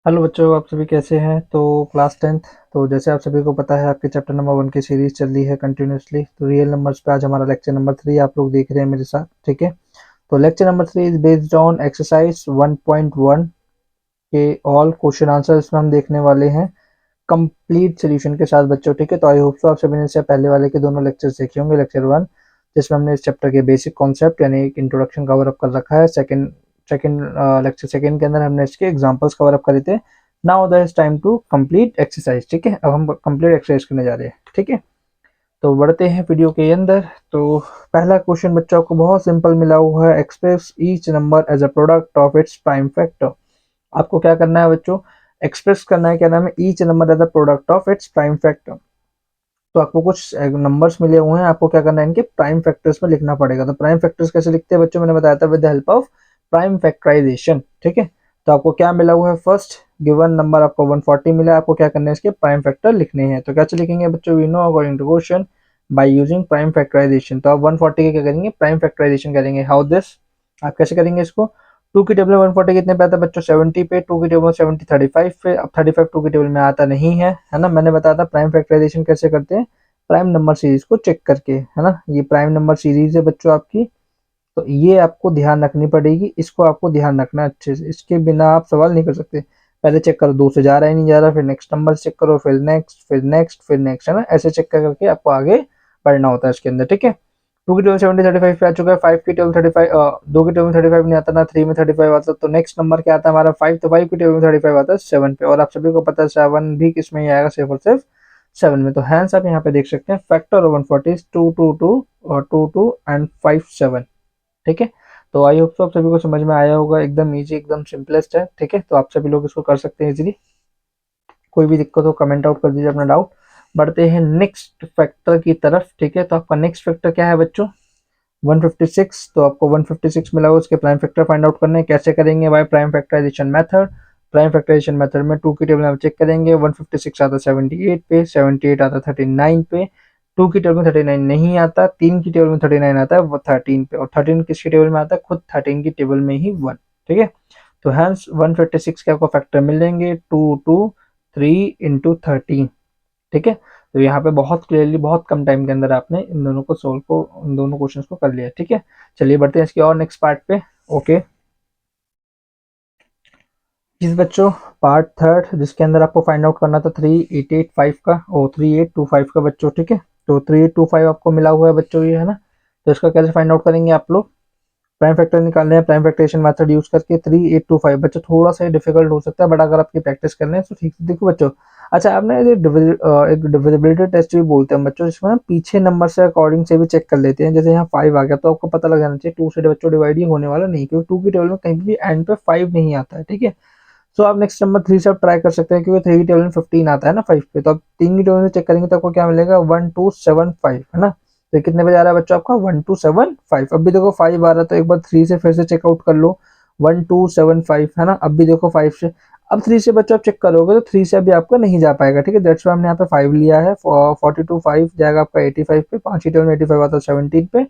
Hello बच्चों, आप सभी कैसे हैं। तो क्लास टेंथ। तो जैसे आप सभी को पता है, आपके चैप्टर नंबर 1 की सीरीज चल रही है कंटिन्यूसली। तो रियल नंबर्स पे आज हमारा लेक्चर नंबर 3 आप लोग देख रहे हैं मेरे साथ, ठीक है। तो lecture number 3 is based on exercise 1.1 के ऑल क्वेश्चन आंसर इसमें हम देखने वाले हैं कंप्लीट सोल्यूशन के साथ बच्चों, ठीक है। तो आई होप सो आप सभी ने इससे पहले वाले के दोनों लेक्चर्स देखे होंगे। लेक्चर 1 जिसमें हमने इस चैप्टर के बेसिक कॉन्सेप्ट यानी एक इंट्रोडक्शन कवर अप कर रखा है। सेकंड सेकंड लेक्चर सेकंड के अंदर हमने इसके एग्जांपल्स कवर अप करे थे। Now that is time to complete exercise, ठीक है। अब हम कंप्लीट एक्सरसाइज करने जा रहे हैं, ठीक है। तो बढ़ते हैं वीडियो के अंदर। तो पहला क्वेश्चन बच्चों को बहुत सिंपल मिला हुआ है, express each number as a product of its prime factor. आपको क्या करना है बच्चों, एक्सप्रेस करना है, क्या नाम है, each number as a product of its prime factor. तो आपको कुछ नंबर्स मिले हुए हैं, आपको क्या करना है, इनके प्राइम फैक्टर्स में लिखना पड़ेगा। तो प्राइम फैक्टर्स कैसे लिखते हैं बच्चों, मैंने बताया था with the help of prime factorisation, ठीक है। तो आपको क्या मिला हुआ है, फर्स्ट गिवन नंबर आपको 140 मिला है, आपको क्या करना है, इसके प्राइम फैक्टर लिखने हैं। तो कैसे लिखेंगे बच्चों, we know according to question by using prime factorisation. तो आप 140 के क्या करेंगे, प्राइम फैक्टराइजेशन करेंगे। हाउ दिस, आप कैसे करेंगे इसको। टू की टेबल में 140 कितने पे आता है बच्चों, 70 पे। टू की टेबल में 70 35 पे। अब 35 टू की टेबल में आता नहीं है ना। मैंने बताया था प्राइम फैक्टराइजेशन कैसे करते हैं, प्राइम नंबर सीरीज को चेक करके, है ना। ये प्राइम नंबर सीरीज है बच्चों आपकी। तो ये आपको ध्यान रखनी पड़ेगी, इसको आपको ध्यान रखना है अच्छे से, इसके बिना आप सवाल नहीं कर सकते। पहले चेक करो दो से जा रहा है नहीं जा रहा, फिर नेक्स्ट नंबर चेक करो, फिर नेक्स्ट, फिर नेक्स्ट, फिर नेक्स्ट, है ना। ऐसे चेक कर करके आपको आगे बढ़ना होता है इसके अंदर, ठीक है। टू की टेबल 70 35 पे आ चुका है। फाइव की टेबल 35, दो की टेबल 35 नहीं आता ना, थ्री में 35 आता। तो नेक्स्ट नंबर क्या आता है हमारा, फाइव। तो फाइव की टेबल में 35 आता है 7 पे, और आप सभी को पता है 7 भी किसमें ही आएगा, सिर्फ और सिर्फ 7 में। तो हैंस आप यहाँ पे देख सकते हैं factor of 140 two two two और टू टू एंड 5 7, ठीक है। तो आई होप सो आप सभी को समझ में आया होगा, एकदम इजी, एकदम सिंपलेस्ट है, ठीक है। तो आप सभी लोग इसको कर सकते हैं इजीली। कोई भी दिक्कत हो कमेंट आउट कर दीजिए अपना डाउट। बढ़ते हैं नेक्स्ट फैक्टर की तरफ, ठीक है। तो आपका नेक्स्ट फैक्टर क्या है बच्चों, 156। तो आपको 156 मिला हो, उसके प्राइम फैक्टर फाइंड आउट करने हैं। कैसे करेंगे, by prime factorisation method. Prime factorisation method में टू की टेबल में चेक करेंगे। 156 आता 78 पे, 78 आता 39 पे। टू की टेबल में 39 नहीं आता, तीन की टेबल में 39 आता है वो 13 पे, और 13 किसकी टेबल में आता है, खुद 13 की टेबल में ही 1, ठीक है। तो हैंस 156 के आपको फैक्टर मिलेंगे 2 2 3 इंटू 13, ठीक है। तो यहाँ पे बहुत क्लियरली बहुत कम टाइम के अंदर आपने इन दोनों को सोल्व को, इन दोनों क्वेश्चंस को कर लिया, ठीक है। चलिए बढ़ते हैं इसके और नेक्स्ट पार्ट पे। ओके, इस बच्चों पार्ट थर्ड जिसके अंदर आपको फाइंड आउट करना था 3885 का और 3825 का बच्चों, ठीक है। तो 3825 आपको मिला हुआ है बच्चों, ये है ना। तो इसका कैसे फाइंड आउट करेंगे आप लोग, प्राइम फैक्टर निकालने हैं प्राइम फैक्टरेशन मेथड यूज करके। 3825 बच्चों थोड़ा सा डिफिकल्ट हो सकता है, बट अगर आपकी प्रैक्टिस कर लें तो ठीक से। देखो बच्चों, अच्छा आपने एक डिविजिबिलिटी टेस्ट भी बोलते हैं बच्चों, जिसमें ना पीछे नंबर से अकॉर्डिंग से भी चेक कर लेते हैं। जैसे यहाँ 5 आ गया तो आपको पता लग जाना चाहिए टू से बच्चों डिवाइड ही होने वाला नहीं, क्योंकि टू की टेबल में कहीं भी एंड पे 5 नहीं आता है, ठीक है। सो आप नेक्स्ट नंबर 3 से आप ट्राई कर सकते हैं, क्योंकि 3 की टेबल में 15 आता है ना 5 पे। तो आप 3 की टेबल में चेक करेंगे तो आपको क्या मिलेगा, 1275, है ना। तो कितने बजे आ रहा है बच्चों आपका, 1275। अब भी देखो 5 आ रहा है, तो एक बार 3 से फिर से चेकआउट कर लो, 1275, है ना। अब भी देखो 5 से, अब 3 से बच्चों आप चेक करोगे तो 3 से अभी आपका नहीं जा पाएगा, ठीक है। दैट्स वाई हमने यहाँ पे 5 लिया है। 42 5 जाएगा आपका 85 पे, 5 की टेबल में 85 आता है 17 पे,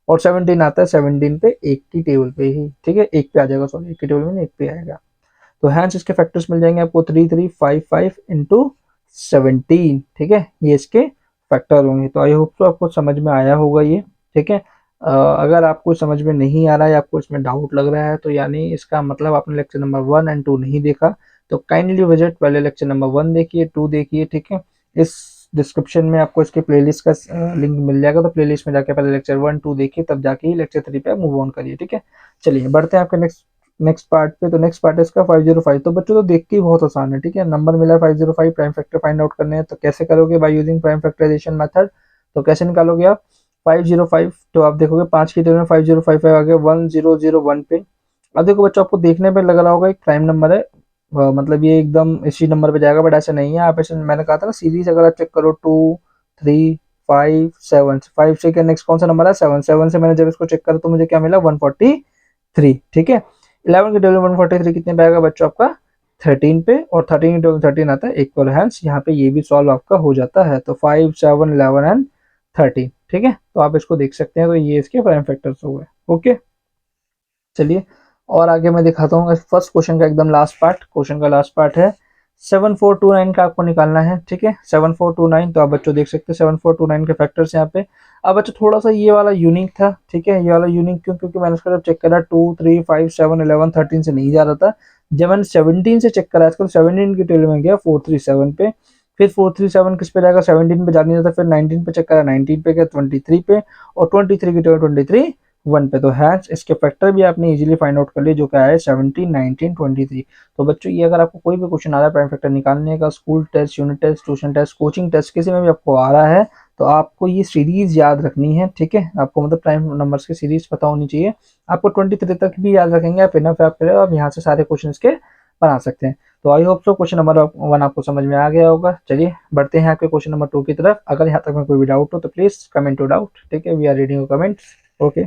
और 17 आता है 17 पे, एक की टेबल पे ही, ठीक है। एक पे आ जाएगा, सॉरी एक की टेबल में नहीं, एक पे आएगा। तो हैंस इसके फैक्टर्स मिल जाएंगे आपको 3355 इंटू 17, ठीक है। ये इसके फैक्टर होंगे। तो आई होप तो आपको समझ में आया होगा ये, ठीक है। अगर आपको समझ में नहीं आ रहा है, आपको इसमें डाउट लग रहा है, तो यानी इसका मतलब आपने लेक्चर नंबर 1 एंड 2 नहीं देखा। तो काइंडली विजिट पहले लेक्चर नंबर 1 देखिए, 2 देखिए, ठीक है। इस डिस्क्रिप्शन में आपको इसके प्लेलिस्ट का लिंक मिल जाएगा, तो प्लेलिस्ट में जाके पहले लेक्चर 1 2 देखिए, तब जाके ही लेक्चर 3 पे मूव ऑन करिए, ठीक है। चलिए बढ़ते हैं आपके नेक्स्ट नेक्स्ट पार्ट पे। तो नेक्स्ट पार्ट है इसका 505। तो बच्चों तो देख के ही बहुत आसान है, ठीक है। नंबर मिला है 505, प्राइम फैक्टर फाइंड आउट करने हैं। तो कैसे करोगे, by using prime factorisation method. तो कैसे निकालोगे आप 505, तो आप देखोगे 5 की टेबल में 5055 आ गया 1001 पे। अब देखो बच्चों, आपको देखने पे लग रहा होगा एक प्राइम नंबर है, मतलब ये एकदम इसी नंबर पे जाएगा, बट ऐसा नहीं है। आप ऐसे, मैंने कहा था ना सीरीज अगर आप चेक करो 2 3 5 7, 5 से क्या नेक्स्ट कौन सा नंबर है, 7, 7 से मैंने जब इसको चेक करा तो मुझे क्या मिला, 143, ठीक है। 11 के टेबल में 143 कितने पे आएगा बच्चों आपका, 13 पे, और 13 के टेबल 13 आता है इक्वल। हैंस यहाँ पे ये भी सॉल्व आपका हो जाता है। तो 5 7 11 एंड 13, ठीक है। तो आप इसको देख सकते हैं, तो ये इसके प्राइम फैक्टर्स हो गए। ओके, चलिए और आगे मैं दिखाता हूँ फर्स्ट क्वेश्चन का एकदम लास्ट पार्ट, क्वेश्चन का लास्ट पार्ट है 7429 का आपको निकालना है, ठीक है 7429। तो आप बच्चों देख सकते हैं 7429 के फैक्टर्स यहाँ पे। अब बच्चों थोड़ा सा ये वाला यूनिक था, ठीक है, ये वाला यूनिक क्यों, क्योंकि मैंने इसका जब चेक करा 2 3 5 7 11 13 से नहीं जा रहा था। जब मैंने 17 से चेक करा इसको, 17 की टेबल में गया 437 पे, फिर 437 किस पे जाएगा, 17 पे जा नहीं रहा था, फिर 19 पे चेक करा, 19 पे गया 23 पे, और 23 की टेबल 23 1 पे। तो हैच इसके फैक्टर भी आपने इजीली फाइंड आउट कर लिए, जो क्या है 17 19 23। तो बच्चों ये अगर आपको कोई भी क्वेश्चन आ रहा है प्राइम फैक्टर निकालने का, school test, unit test, tuition test, coaching test, किसी में भी आपको आ रहा है, तो आपको ये सीरीज याद रखनी है, ठीक है। आपको मतलब प्राइम नंबर्स की सीरीज पता होनी चाहिए। आपको 23 तक भी याद रखेंगे आप, इनफ आप करें, आप यहाँ से सारे क्वेश्चन के बना सकते हैं। तो I hope so question number 1 आपको समझ में आ गया होगा। चलिए बढ़ते हैं आपके क्वेश्चन नंबर 2 की तरफ। अगर यहाँ तक में कोई भी डाउट हो तो प्लीज कमेंट टू डाउट, ठीक है, we are reading comments. Okay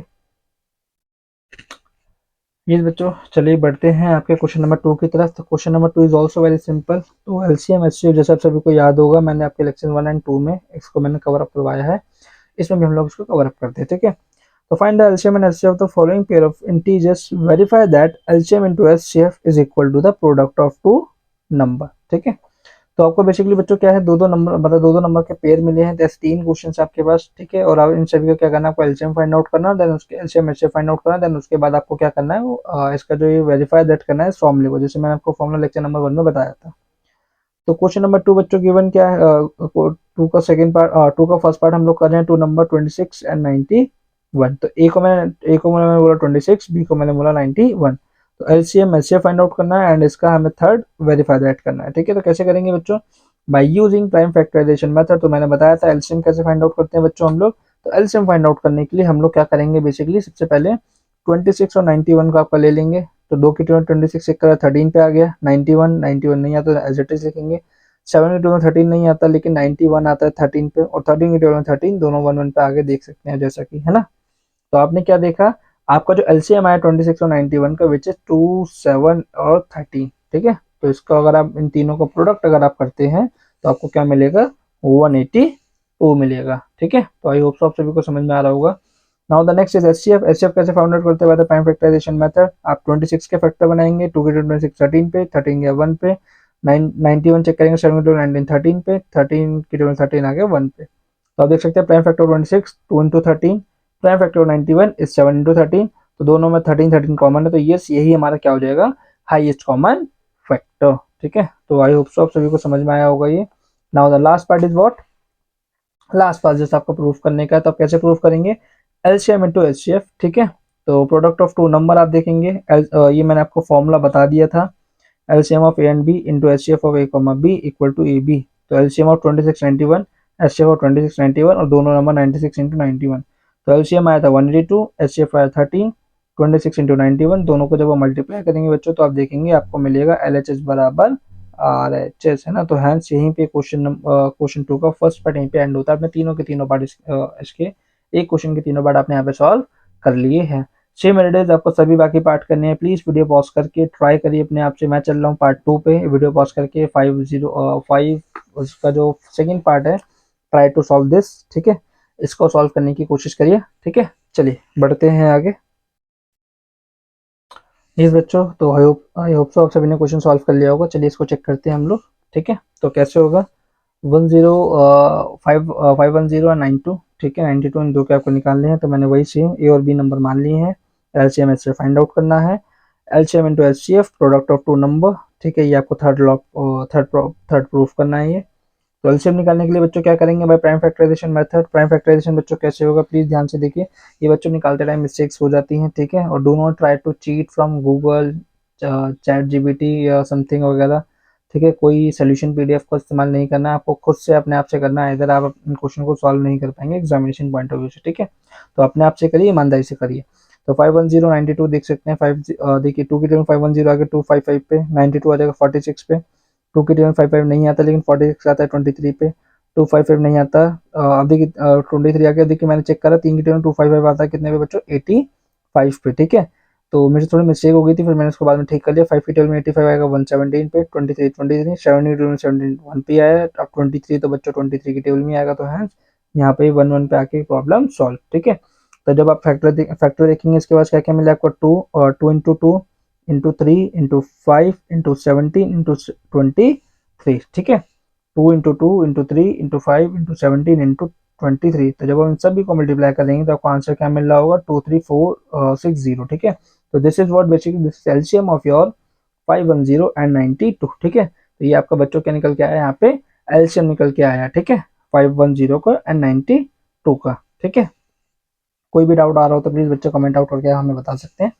ये बच्चों चलिए बढ़ते हैं आपके क्वेश्चन नंबर 2 की तरफ। तो question number 2 is also very simple. तो एलसीएम एचसीएफ जैसे आप सभी को याद होगा, मैंने आपके लेक्चर 1 एंड 2 में इसको मैंने कवर अप करवाया है, इसमें भी हम लोग इसको कवर अप करते हैं, ठीक है। तो find the LCM and HCF of the following pair of integers, verify that LCM into HCF is equal to the product of two number, ठीक है। तो आपको बेसिकली बच्चों क्या है, दो दो नंबर मतलब दो दो नंबर के पेयर मिले हैं, जैसे 3 क्वेश्चन आपके पास, ठीक है। और आप इन सभी को क्या करना है, आपको एलसीएम फाइंड आउट करना है, देन उसके एलसीएम एचसीएफ फाइंड आउट करना है, देन उसके बाद आपको क्या करना है, वो इसका जो ये वेरीफाई दैट करना है फॉर्मूले को, जैसे मैंने आपको फॉर्मूला लेक्चर नंबर 1 में बताया था। तो क्वेश्चन नंबर 2 बच्चों गिवन क्या है, 2 का फर्स्ट पार्ट हम लोग कर रहे हैं, 2 नंबर 26 एंड 91। तो ए को मैंने बोला 26, बी को मैंने बोला 91। तो एलसीएम एचसीएफ फाइंड आउट करना है, एंड इसका हमें थर्ड वेरीफाई दैट करना है, ठीक है। तो कैसे करेंगे बच्चों, by using prime factorisation method. तो मैंने बताया था एलसीएम कैसे फाइंड आउट करते हैं बच्चों हम लोग। तो एलसीएम फाइंड आउट करने के लिए हम लोग क्या करेंगे, बेसिकली सबसे पहले 26 और 91 को आपका ले लेंगे। तो 2 की 26 एक करा 13 पे आ गया, 91 नहीं आता तो एज इट इज लिखेंगे। 7 की टेबल में 13 नहीं आता, लेकिन 91 आता है 13 पे, और 13 की टेबल में 13 दोनों 1 1 पे आगे देख सकते हैं, जैसा कि है ना। तो आपने क्या देखा, आपका जो एलसीएम आया 26 और 91 का, विच इज 2 7 और 13, ठीक है। तो इसका अगर आप इन तीनों का प्रोडक्ट अगर आप करते हैं तो आपको क्या मिलेगा, 182 मिलेगा, ठीक है। तो आई होप आप सभी को समझ में आ रहा होगा। Now the next is HCF. HCF कैसे फाउंड आउट करते हैं, प्राइम फैक्टराइजेशन मेथड। आप 26 के फैक्टर बनाएंगे, 2 की 26 13 पे, 13 गया 1 पे, 91 चेक करेंगे, 7 की 19 13 पे, 13 की 13 आ गया 1 पे। तो आप देख सकते हैं prime factor 26 2 into 13, prime factor 91 is 7 into 13। तो दोनों में 13 13 कॉमन है, तो यस यही हमारा क्या हो जाएगा, हाईएस्ट कॉमन फैक्टर, ठीक है। तो आई होप सो आप सभी को समझ में आया होगा ये। Now the last part is what, last part जैसे आपको प्रूफ करने का है, तो आप कैसे प्रूफ करेंगे, एलसीएम इंटू एचसीएफ, ठीक है। तो प्रोडक्ट ऑफ टू नंबर आप देखेंगे, ये मैंने आपको फॉर्मूला बता दिया था, LCM of A and B into HCF of A comma B equal to A B. तो एलसीएम ऑफ 26 91, एचसीएफ ऑफ 26 91, और दोनों नंबर 96 इंटू 91। तो एलसीएम आया था 182, एचसीएफ आया 13, 26 इंटू 91, दोनों को जब आप मल्टीप्लाई करेंगे बच्चों, तो आप देखेंगे आपको मिलेगा एलएचएस बराबर आरएचएस, है ना। तो हैंस यहीं पे क्वेश्चन 2 का फर्स्ट पार्ट यहीं पे एंड होता है। आपने तीनों के तीनों पार्ट इसके एक क्वेश्चन के तीनों पार्ट आपने यहाँ पे सॉल्व कर लिए हैं। 6 मिनट आपको सभी बाकी पार्ट करने हैं, प्लीज वीडियो पॉज करके ट्राई करिए अपने आप से। मैं चल रहा हूँ पार्ट 2 पे, वीडियो पॉज करके 505 उसका जो सेकंड पार्ट है, ट्राई टू सॉल्व दिस, ठीक है। इसको सॉल्व करने की कोशिश करिए, ठीक है। चलिए बढ़ते हैं आगे। यस बच्चों, तो आई होप सो आप सभी ने क्वेश्चन सॉल्व कर लिया होगा। चलिए इसको चेक करते हैं हम लोग, ठीक है। तो कैसे होगा, 510 और 92, ठीक है, 92 इन दो के आपको निकालने हैं। तो मैंने वही सेम ए और बी नंबर मान लिए हैं, एलसीएम एचसीएफ फाइंड आउट करना है, LCM into HCF product of two number, ठीक है। ये आपको थर्ड प्रूफ करना है ये। तो एलसीएम निकालने के लिए बच्चों क्या करेंगे, भाई prime factorisation method. Prime factorisation बच्चों कैसे होगा, प्लीज ध्यान से देखिए, ये बच्चों निकालते टाइम मिस्टेक्स हो जाती हैं, ठीक है। और do not try to cheat from Google, ChatGPT या समथिंग वगैरह, ठीक है। कोई सोल्यूशन पीडीएफ का इस्तेमाल नहीं करना है, आपको खुद से अपने आप से करना है, इधर आप इन क्वेश्चन को सॉल्व नहीं कर पाएंगे एग्जामिनेशन पॉइंट ऑफ व्यू से, ठीक है। तो अपने आप से करिए, ईमानदारी से करिए। तो 51092 देख सकते हैं, देखिए 2 की टेबल 510 आगे 255 पे, 92 आ जाएगा 46 पे, 2 की टेबल 55 नहीं आता, लेकिन 46 आता है 23 पे, 255 नहीं आता। अब देखिए 23 आ गया, देखिए मैंने चेक करा 3 की टेबल 255 आता है कितने पे बच्चों, 85 पे, ठीक है। तो मेरे से थोड़ी मिस्टेक हो गई थी, फिर मैंने उसको बाद में ठीक कर लिया। 5 की टेबल में 85 आएगा 117 पे, 23 23, 7 की टेबल में 17 1 पे आया। अब 23 तो बच्चों 23 की टेबल में आएगा, तो है यहाँ पे 1 1 पे आके प्रॉब्लम सॉल्व, ठीक है। तो जब आप फैक्टर देखेंगे इसके बाद क्या क्या मिला आपको, 2 2 into 2 into 3 into 5 into 17 into 23, ठीक है, 2 into 2 into 3 into 5 into 17 into 23। तो जब हम इन सभी को मल्टीप्लाई करेंगे तो आपको आंसर क्या मिल रहा होगा, 23460, ठीक है। तो this is what basically this is LCM of your 510 and 92, ठीक है। तो ये आपका बच्चों क्या निकल के आया यहाँ पे, एलसीएम निकल के आया, ठीक है, 510 का एंड 92 का, ठीक है। कोई भी डाउट आ रहा हो तो प्लीज बच्चे कमेंट आउट करके हमें बता सकते हैं।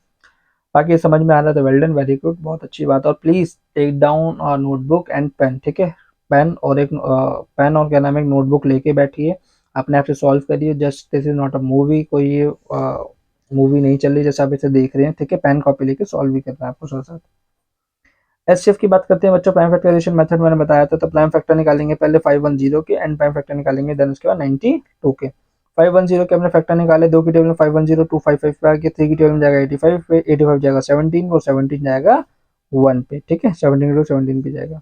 बाकी समझ में आ रहा है तो वेल डन, वेरी गुड, बहुत अच्छी बात। और please take down notebook and pen, ठीक है, पेन और क्या नाम है एक नोटबुक लेके बैठिए, अपने आप से सॉल्व करिए। Just this is not a movie, कोई ये मूवी नहीं चल रही जैसे आप इसे देख रहे हैं, ठीक है। पेन कॉपी लेके सॉल्व भी करना है आपको साथ साथ। एचसीएफ की बात करते हैं बच्चों, प्राइम फैक्टराइजेशन मेथड मैंने बताया था। तो प्राइम फैक्टर निकालेंगे पहले 510 के, एंड प्राइम फैक्टर निकालेंगे देन उसके बाद 92 के। 510 के अपने फैक्टर निकाले, 2 की टेबल में 510 255 पे आ गया, 3 की टेबल में जाएगा 85 पे, 85 जाएगा 17 और 17 जाएगा 1 पे, ठीक है, 17 17 पे जाएगा।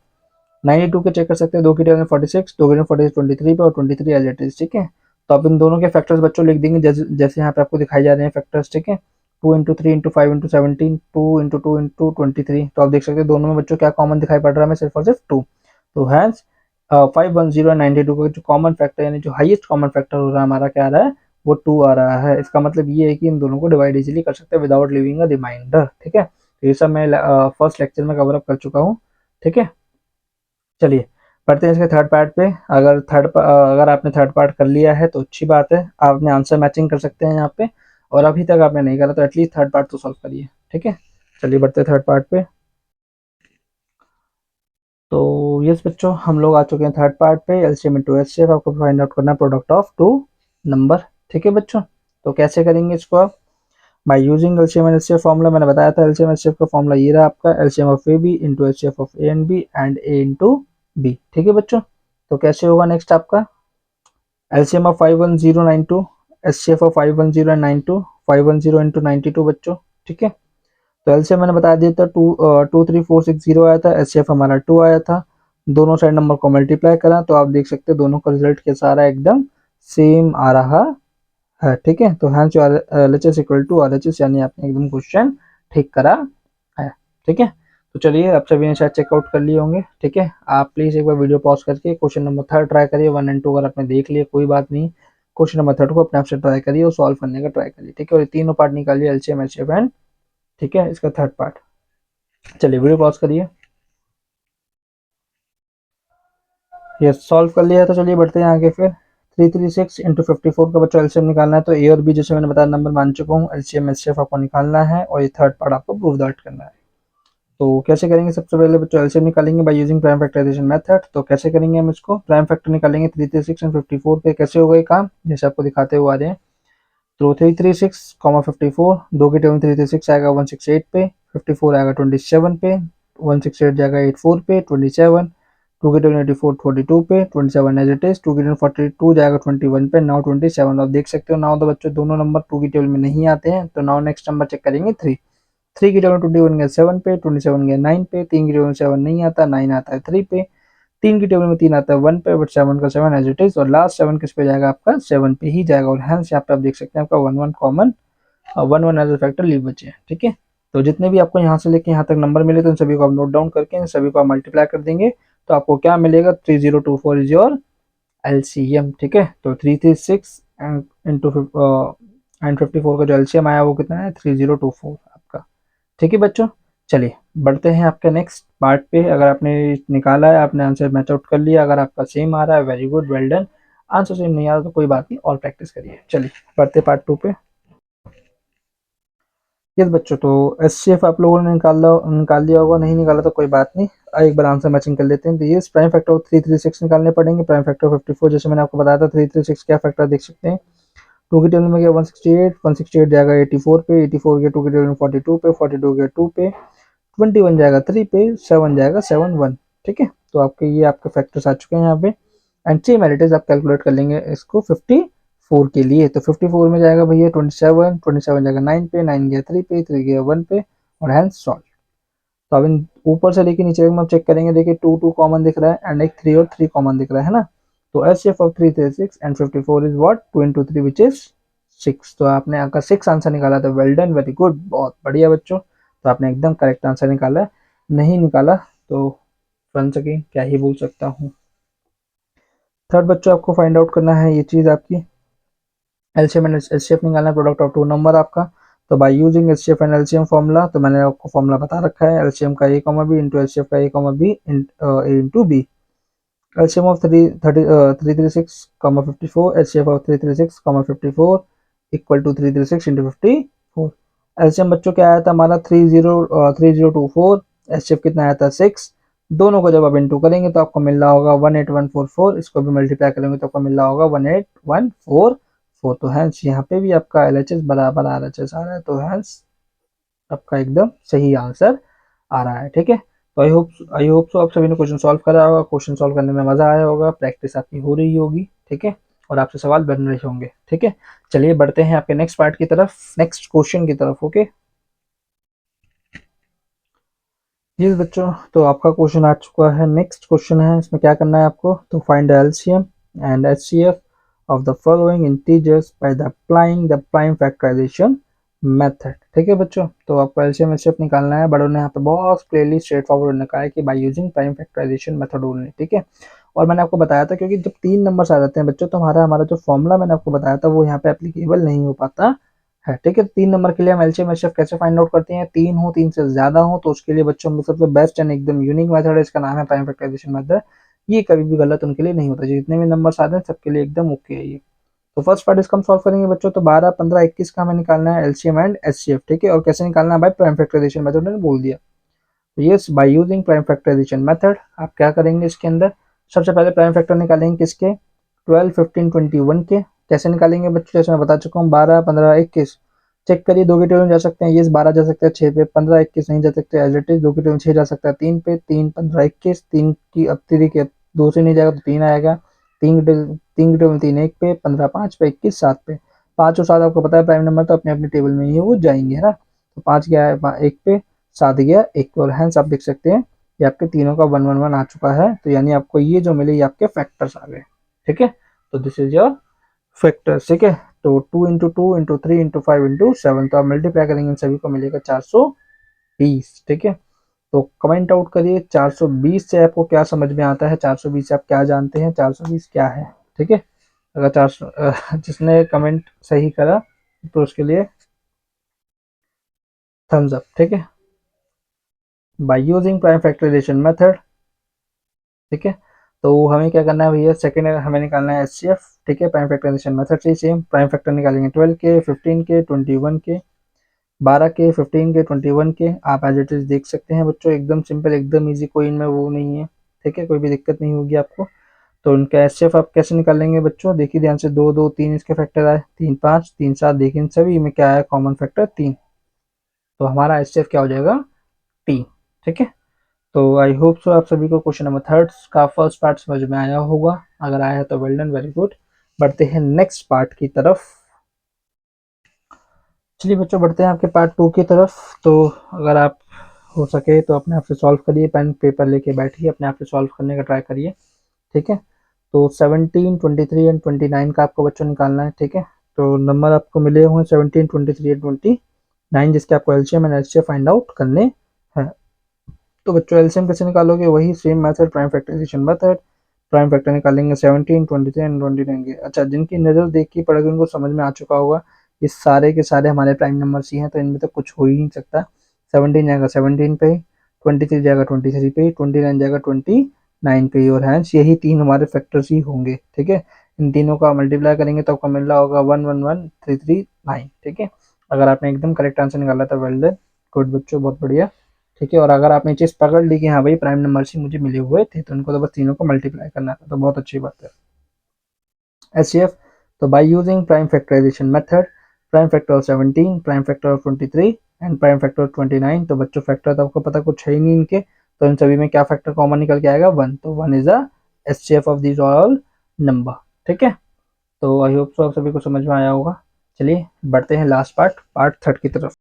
92 के चेक कर सकते हैं, 2 की टेबल में 46, 2 की टेबल में 46 23 पे और 23 एज इट इज, ठीक है। तो आप इन दोनों के फैक्टर्स बच्चों लिख देंगे जैसे यहाँ पे आपको दिखाई जा रहे हैं फैक्टर्स, ठीक है। 2 into 3 into 5 into 17, 2 into 2 into 23। तो आप देख सकते हैं दोनों में बच्चों क्या कॉमन दिखाई पड़ रहा है, सिर्फ और सिर्फ 2। तो हैंस 510 92 का जो कॉमन फैक्टर यानी जो हाईएस्ट कॉमन फैक्टर हो रहा है हमारा क्या आ रहा है, वो 2 आ रहा है। इसका मतलब ये है कि इन दोनों को डिवाइड इजीली कर सकते हैं विदाउट लिविंग अ रिमाइंडर, ठीक है। तो ये सब मैं फर्स्ट लेक्चर में कवर अप कर चुका हूँ, ठीक है। चलिए पढ़ते हैं इसके थर्ड पार्ट पे। अगर आपने थर्ड पार्ट कर लिया है तो अच्छी बात है, आपने आंसर मैचिंग कर सकते हैं यहाँ पे। और अभी तक आपने नहीं करा तो एटलीस्ट थर्ड पार्ट तो सॉल्व करिए, ठीक है। चलिए बढ़ते हैं थर्ड पार्ट पे। तो यस बच्चों, हम लोग आ चुके हैं थर्ड पार्ट पे, एलसीएम इंटू एचसीएफ आपको फाइंड आउट करना है प्रोडक्ट ऑफ टू नंबर, ठीक है बच्चों। तो कैसे करेंगे इसको आप, bye using LCM and HCF formula. मैंने बताया था एलसीएम एचसीएफ का फॉर्मूला ये रहा आपका, LCM of A B into HCF of A and B and A into B, ठीक है बच्चों। तो कैसे होगा नेक्स्ट आपका, LCM of 51092, HCF of 510 and 92, 510 into 92 बच्चों, ठीक है। तो एलसीएम मैंने बता दिया था 23460 आया था, एचसीएफ हमारा 2 आया था। दोनों साइड नंबर को मल्टीप्लाई करा तो आप देख सकते हैं दोनों का रिजल्ट कैसा आ रहा है, एकदम सेम आ रहा है, ठीक है। तो hence your LHS equal to RHS, यानी आपने एकदम क्वेश्चन ठीक करा है, ठीक है। तो चलिए आप सभी ने शायद चेकआउट कर लिए होंगे, ठीक है। आप प्लीज एक बार वीडियो पॉज करके क्वेश्चन नंबर थर्ड ट्राई करिए, 1 एंड 2 अगर आपने देख लिया कोई बात नहीं, क्वेश्चन नंबर थर्ड को अपने आप से ट्राई करिए और सॉल्व करने का ट्राई करिए, ठीक है। और ये तीनों पार्ट निकालिए, एलसीएम एचसीएफ एंड, ठीक है, इसका थर्ड पार्ट। चलिए वीडियो पॉज करिए। ये सॉल्व कर लिया है तो चलिए बढ़ते हैं आगे फिर। 336 इंटू 54 का बच्चों एलसीएम निकालना है। तो ए और बी जैसे मैंने बताया नंबर मान चुका हूँ, एलसीएम एचसीएफ आपको निकालना है और ये थर्ड पार्ट आपको प्रूव दैट करना है। तो कैसे करेंगे, सबसे पहले बच्चों एलसीएम निकालेंगे by using prime factorisation method. तो कैसे करेंगे हम इसको, प्राइम फैक्टर निकालेंगे 336 एंड 54 पे। कैसे होगा ये काम, जैसे आपको दिखाते हुए आ रहे हैं। तो 336, 54, दो की टेबल 336 आएगा 168 पे, 54 आएगा 27 पे, 168 जाएगा 84 पे, 27, 2 की टेबल 84 42 पे, 27 एज इट इज, 2 की टेबल 42 जाएगा 21 पे, नाउ 27। आप देख सकते हो नाउ तो बच्चों दोनों नंबर 2 की टेबल में नहीं आते हैं। तो नाउ नेक्स्ट नंबर चेक करेंगे 3। 3 की टेबल 21 गया 7 पे, 27 गया 9 पे, 3 की टेबल में 7 नहीं आता, 9 आता है 3 पे, 3 की टेबल में 3 आता है 1 पे, बट 7 का 7 एज इट इज, और लास्ट 7 किस पे जाएगा आपका, 7 पे ही जाएगा। और हैंस यहाँ पे आप देख सकते हैं आपका 1 1 common, 1 1 as a factor leave बचे हैं, ठीक है। तो जितने भी आपको यहाँ से लेके यहाँ तक नंबर मिले तो इन सभी को आप नोट डाउन करके इन सभी को आप मल्टीप्लाई कर देंगे तो आपको क्या मिलेगा, 3024 इज योर एलसीएम, ठीक है। तो 336 इंटू एंड 54 का जो एलसीएम आया वो कितना है, 3024 आपका, ठीक है बच्चों। चलिए बढ़ते हैं आपके नेक्स्ट पार्ट पे। अगर आपने निकाला है, आपने आंसर मैच आउट कर लिया, अगर आपका सेम आ रहा है very good, well done. Answer same नहीं आ रहा तो कोई बात नहीं, और प्रैक्टिस करिए। चलिए बढ़ते पार्ट 2 पे। यस बच्चों, तो एचसीएफ आप लोगों ने निकाल लिया होगा, नहीं निकाला तो कोई बात नहीं, एक बार आंसर मैचिंग कर लेते हैं। तो ये प्राइम फैक्टर 336 निकालने पड़ेंगे, प्राइम फैक्टर 54 जैसे मैंने आपको बताया था। 336 क्या फैक्टर देख सकते हैं, 2 की टेबल में गया 168, 168 जाएगा 84 पे, 84 गया 2 की टेबल में 42 पे, 42 गया 2 पे, 21 जाएगा 3 पे, 7 जाएगा 7 1, ठीक है। तो आपके ये आपके फैक्टर्स आ चुके हैं यहाँ पे। एंड सेम एडिटेज आप कैलकुलेट कर लेंगे इसको 54 के लिए। तो 54 में जाएगा भैया 27, 27 जाएगा 9 पे, 9 गया 3 पे, 3 गया 1 पे, और हैंस सॉल्व। तो अब इन ऊपर से लेके नीचे तक हम चेक करेंगे, देखिए 2 2 कॉमन दिख रहा है एंड एक 3 और 3 कॉमन दिख रहा है ना। तो HCF of 336 and 54 is what, 2 into 3 which is 6। तो आपने अगर 6 आंसर निकाला तो वेल डन, वेरी गुड, बहुत बढ़िया बच्चों। तो आपने एकदम करेक्ट आंसर निकाला। नहीं निकाला तो फ्रेंड्स अगेन क्या ही बोल सकता हूँ। थर्ड बच्चों आपको फाइंड आउट करना है ये चीज़ आपकी एलसीएम एंड एचसीएफ निकालना है, प्रोडक्ट ऑफ टू नंबर आपका। तो by using HCF and LCM formula, तो मैंने आपको फॉर्मूला बता रखा है, एलसीएम का A comma B into HCF का A comma B into B. LCM of 336, 54, HCF of 336, 54 equal to 336 into 54। LCM बच्चों क्या आया था हमारा 3024, एचसीएफ कितना आया था 6। दोनों को जब आप इंटू करेंगे तो आपको मिल रहा होगा 18144, इसको भी मल्टीप्लाई करेंगे तो आपको मिल रहा होगा 18144। तो हैंस यहाँ पे भी आपका एलएचएस बराबर आरएचएस आ रहा है, तो हैंस आपका एकदम सही आंसर आ रहा है। ठीक है, तो आई होप सो आप सभी ने क्वेश्चन सॉल्व करा होगा, क्वेश्चन सॉल्व करने में मजा आया होगा, प्रैक्टिस आपकी हो रही होगी। ठीक है, और आपसे सवाल बन रहे होंगे। ठीक है, चलिए बढ़ते हैं आपके नेक्स्ट पार्ट की तरफ, नेक्स्ट क्वेश्चन की तरफ। ओके जी बच्चों, तो आपका क्वेश्चन आ चुका है, नेक्स्ट क्वेश्चन है, इसमें क्या करना है आपको, तो find the LCM and HCF of the following integers by the applying the prime factorisation method. ठीक है बच्चों, तो आपको एलसीएम एचसीएफ निकालना है, बड़ों ने यहाँ पे बहुत क्लियरली स्ट्रेट फॉरवर्ड ने कहा है कि by using prime factorisation method only. ठीक है, और मैंने आपको बताया था क्योंकि जब 3 नंबर आ जाते हैं बच्चों, तो हमारा हमारा जो फॉर्मूला मैंने आपको बताया था वो यहाँ पे एप्लीकेबल नहीं हो पाता है। ठीक है, 3 नंबर के लिए हम एलसीएम एचसीएफ कैसे फाइंड आउट करते हैं, 3 हो 3 से ज्यादा हो तो उसके लिए बच्चों में सबसे बेस्ट एंड एकदम यूनिक मेथड है, इसका नाम है प्राइम फैक्टराइजेशन मेथड। ये कभी भी गलत उनके लिए नहीं होता, जितने भी नंबर आते हैं सबके लिए एकदम ओके है ये। तो फर्स्ट पार्ट इसका हम सॉल्व करेंगे बच्चों, तो 12, 15, 21 का हमें निकालना है एलसीएम एंड एचसीएफ। ठीक है, और कैसे निकालना है भाई, प्राइम फैक्टराइजेशन मेथड मैंने बोल दिया। तो yes, by using prime factorisation method आप क्या करेंगे इसके अंदर, सबसे पहले प्राइम फैक्टर निकालेंगे किसके, 12, 15, 21 के। कैसे निकालेंगे बच्चों, जैसे मैं बता चुका हूँ, 12, 15, 21। चेक करिए, दो के टेबल में जा सकते हैं, ये 12 जा सकता है 6 पे, 15, 21 नहीं जा सकते एज इट इज, दो के टेबल में 6 जा सकता है 3 पे, 3, 15, 21, 3 की अब 3 के 2 से नहीं जाएगा तो 3 आएगा, 3 के टेबल 3 1 पे, 15 5 पे, 21 7 पे। 5 और 7 आपको पता है प्राइम नंबर, तो अपने अपने टेबल में ही वो जाएंगे, है ना। तो 5 गया है 1 पे, 7 गया 1 पे, और हैंस आप देख सकते हैं ये आपके तीनों का 1 1 1 आ चुका है, तो यानी आपको ये जो मिले ये आपके फैक्टर्स आ गए। ठीक है, तो दिस इज योर फैक्टर्स। ठीक है, तो 2 इंटू 2 इंटू 3 इंटू 5 इंटू 7, तो आप मल्टीप्लाई करेंगे इन सभी को मिलेगा 420। ठीक है, तो कमेंट आउट करिए 420 से आपको क्या समझ में आता है, 420 से आप क्या जानते हैं, 420 क्या है। ठीक है, अगर 400 जिसने कमेंट सही करा तो उसके लिए थम्स अप। ठीक है, by using prime factorisation method. ठीक है, तो हमें क्या करना है भैया, सेकंड हमें निकालना है एचसीएफ। ठीक है, प्राइम फैक्टराइजेशन मेथड से सेम प्राइम फैक्टर निकालेंगे 12 के, 15 के, 21 के, 12 के, 15 के, 21 के। आप एज इट इज देख सकते हैं बच्चों, एकदम सिंपल, एकदम इजी, कोई इनमें वो नहीं है। ठीक है, कोई भी दिक्कत नहीं होगी आपको। तो उनका एचसीएफ आप कैसे निकालेंगे बच्चों, देखिए ध्यान से, 2 2 3 इसके फैक्टर आए, 3 5 3 7, देखिए इन सभी में क्या आया कॉमन फैक्टर 3, तो हमारा एचसीएफ क्या हो जाएगा 3। ठीक है, तो आई होप सो आप सभी को क्वेश्चन नंबर थर्ड का फर्स्ट पार्ट समझ में आया होगा, अगर आया है तो वेल डन, वेरी गुड। बढ़ते हैं नेक्स्ट पार्ट की तरफ। चलिए बच्चों बढ़ते हैं आपके पार्ट 2 की तरफ। तो अगर आप हो सके तो अपने आप से सॉल्व करिए, पेन पेपर लेके बैठिए, अपने आप से सॉल्व करने का ट्राई करिए। ठीक है, तो 17, 23 एंड 29 का आपको बच्चों निकालना है। ठीक है, तो नंबर आपको मिले हुए हैं 17, 23 एंड 29, जिसके आपको LCM and HCF find out करने हैं। तो बच्चों एलसीएम कैसे निकालोगे, वही same method, prime factorisation method. Prime factor निकालेंगे 17, 23 एंड 29 के। अच्छा, जिनकी नज़र देख के पड़ेगी उनको समझ में आ चुका होगा, ये सारे के सारे हमारे प्राइम नंबर्स ही हैं, तो इनमें तो कुछ हो ही नहीं सकता। 17 जाएगा 17 पे ही, 23 जाएगा 23 पे ही, 29 जाएगा 29 पे ही, और हैंस यही तीन हमारे फैक्टर्स ही होंगे। ठीक है, इन तीनों का मल्टीप्लाई करेंगे तो आपको मिल रहा होगा 111339। ठीक है, अगर आपने एकदम करेक्ट आंसर निकाला था वेल डन, गुड बच्चों, बहुत बढ़िया। ठीक है, और अगर आपने चीज़ पकड़ ली कि हाँ भाई प्राइम नंबर से मुझे मिले हुए थे, तो उनको तो बस तीनों को मल्टीप्लाई करना था, तो बहुत अच्छी बात है। एचसीएफ, तो by using prime factorisation method, prime factor of 17, prime factor of 23 and prime factor of 29। तो बच्चों फैक्टर तो आपको पता कुछ है ही नहीं इनके, तो इन सभी में क्या फैक्टर कॉमन निकल के आएगा 1, तो 1 is the HCF of this all number. ठीक है, तो आई होप सो आप सभी को समझ में आया होगा। चलिए बढ़ते हैं लास्ट पार्ट, पार्ट थर्ड की तरफ।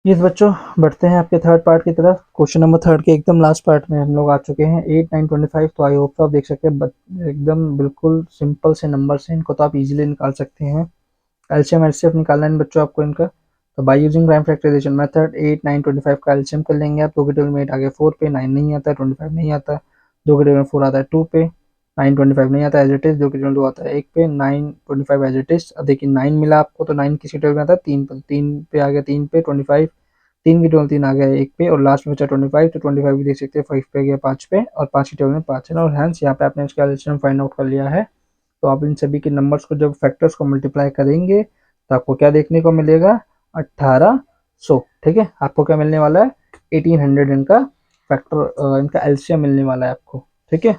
यस बच्चों, बढ़ते हैं आपके थर्ड पार्ट की तरफ। क्वेश्चन नंबर थर्ड के एकदम लास्ट पार्ट में हम लोग आ चुके हैं। 8, 9, 25। तो आई होप तो आप देख सकते हैं एकदम बिल्कुल सिंपल से नंबर्स हैं, इनको तो आप इजीली निकाल सकते हैं। एलसीएम एचसीएफ निकालना है बच्चों आपको इनका। तो by using prime factorisation method 8, 9, 25 का एलसीएम कर लेंगे आप। 2 के टेबल में 8 आ गया 4 पे, 9 नहीं आता, 25 नहीं आता। 2 के टेबल में 4 आता है 2 पे, 9, 25 नहीं आता एज इट इज। 2 के टेबल में 2 आता है 1 पे, 9, 25 एज इट इज। अब देखिए 9 मिला आपको, तो 9 किसी टेबल में आता है 3 पे, 3 पे आ गया 3 पे 25। 3 की टेबल 3 आ गया 1 पे, और लास्ट में बचा 25। तो 25 भी देख सकते हैं 5 पे गया 5 पे, और 5 की टेबल में 5 है ना। और हैंस यहाँ पे आपने इसका एलसीएम फाइंड आउट कर लिया है। तो आप इन सभी के नंबर्स को जब फैक्टर्स को मल्टीप्लाई करेंगे तो आपको क्या देखने को मिलेगा, 1800। ठीक है, आपको क्या मिलने वाला है, 1800 इनका फैक्टर, इनका एलसीएम मिलने वाला है आपको। ठीक है,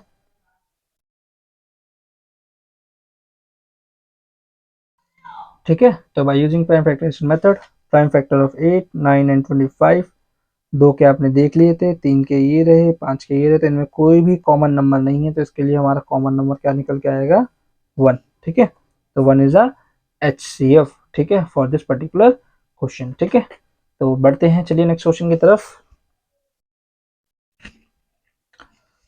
ठीक है। तो by using prime factorisation method, prime factor of 8, 9 and 25। दो के आपने देख लिए थे, 3 के ये रहे, 5 के ये रहे, तो इनमें कोई भी कॉमन नंबर नहीं है, तो इसके लिए हमारा कॉमन नंबर क्या निकल के आएगा, 1। ठीक है, तो 1 इज अ HCF। ठीक है, फॉर दिस पर्टिकुलर क्वेश्चन। ठीक है, तो बढ़ते हैं, चलिए नेक्स्ट क्वेश्चन की तरफ।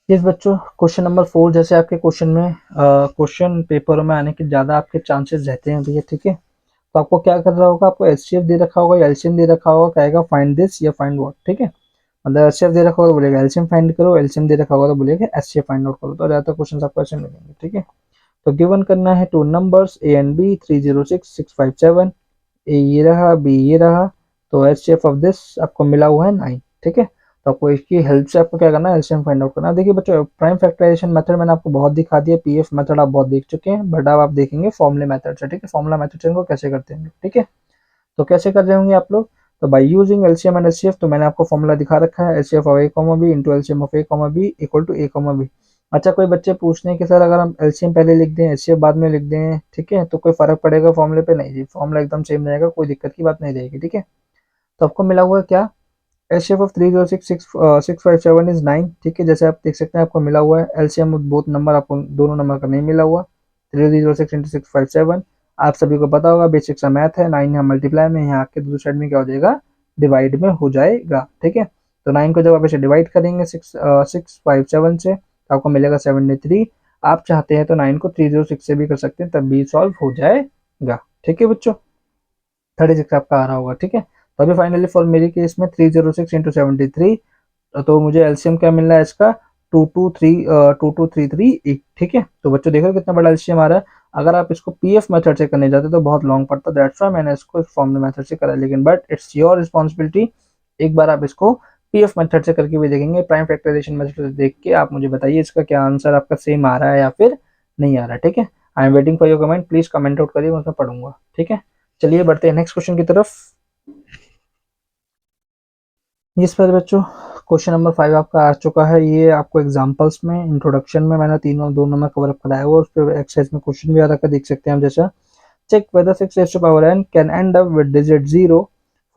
यस बच्चों, क्वेश्चन नंबर 4 जैसे आपके क्वेश्चन में क्वेश्चन पेपरों में आने के ज़्यादा आपके चांसेस रहते हैं भैया। ठीक है, तो आपको क्या कर रहा होगा, आपको एचसीएफ दे रखा होगा या एलसीएम दे रखा होगा, कहेगा फाइंड दिस या फाइंड व्हाट। ठीक है, मतलब एचसीएफ दे रखा होगा तो बोलेगा एलसीएम फाइंड करो, एलसीएम दे रखा होगा तो बोलेगा एचसीएफ फाइंड आउट करो। तो ज़्यादातर क्वेश्चन आपको ऐसे मिलेंगे। ठीक है, तो गिवन करना है 2 नंबर्स ए एंड बी, 306, 657। ए ये रहा, बी ये रहा। तो एचसीएफ ऑफ दिस आपको मिला हुआ है 9। ठीक है, तो आपको इसकी हेल्प से आपको क्या करना है, एलसीएम फाइंड आउट करना है। देखिए बच्चों, प्राइम फैक्टराइजेशन मेथड मैंने आपको बहुत दिखा दिया, पीएफ मेथड आप बहुत देख चुके हैं, बट अब आप देखेंगे फॉर्मूले मेथड से। ठीक है, फॉर्मूला मेथड से इनको कैसे करते हैं। ठीक है, तो कैसे कर रहे होंगे आप लोग, तो by using LCM and HCF. तो मैंने आपको फॉर्मूला दिखा रखा है, HCF of A comma B into LCM of A comma B equal to A comma B. अच्छा, कोई बच्चे पूछते हैं कि सर अगर हम एलसीएम पहले लिख दें एचसीएफ बाद में लिख दें, ठीक है, तो कोई फर्क पड़ेगा फॉर्मूले पे? नहीं जी, फॉर्मूला एकदम सेम रहेगा, कोई दिक्कत की बात नहीं रहेगी। ठीक है, तो आपको मिला हुआ है क्या, एचसीएफ ऑफ 306, 657 इज 9। ठीक है, जैसे आप देख सकते हैं आपको मिला हुआ है। एलसीएम बोथ नंबर आपको दोनों नंबर का नहीं मिला हुआ। 306 इंटू 657, आप सभी को पता होगा बेसिक सा मैथ है। 9 यहाँ मल्टीप्लाई में, यहाँ के दूसरी साइड में क्या हो जाएगा, डिवाइड में हो जाएगा। ठीक है, तो 9 को जब आप इसे डिवाइड करेंगे 657 से, तो आपको मिलेगा 73। आप चाहते हैं तो 9 को 306 से भी कर सकते हैं, तब भी सॉल्व हो जाएगा। ठीक है बच्चों, 36 आपका आ रहा होगा। ठीक है, तो अभी फाइनली फॉर मेरी केस में 306 इंटू 73, तो मुझे एलसीएम क्या मिल रहा है इसका, 2233 ठीक है, तो बच्चों देखो कितना बड़ा एलसीएम आ रहा है। अगर आप इसको पीएफ मेथड से करने जाते तो बहुत लॉन्ग पड़ता, दैट्स व्हाई मैंने इसको फॉर्मूला मेथड से करा। लेकिन बट इट्स योर रिस्पॉन्सिबिलिटी, एक बार आप इसको पीएफ मेथड से करके भी देखेंगे, प्राइम फैक्टराइजेशन मेथड से देख के आप मुझे बताइए इसका क्या आंसर आपका सेम आ रहा है या फिर नहीं आ रहा है। ठीक है, I am waiting for your comment, please comment out करिए, मैं उसमें पढ़ूंगा। ठीक है, चलिए बढ़ते हैं नेक्स्ट क्वेश्चन की तरफ। इस पर बच्चों, क्वेश्चन नंबर 5 आपका आ चुका है। ये आपको एग्जांपल्स में, इंट्रोडक्शन में मैंने तीनों दोनों में कवर अप कराया हुआ, उस पर एक्सरसाइज में क्वेश्चन भी आ रखा, देख सकते हैं हम। जैसा check whether 6 raised to power n can end up with digit 0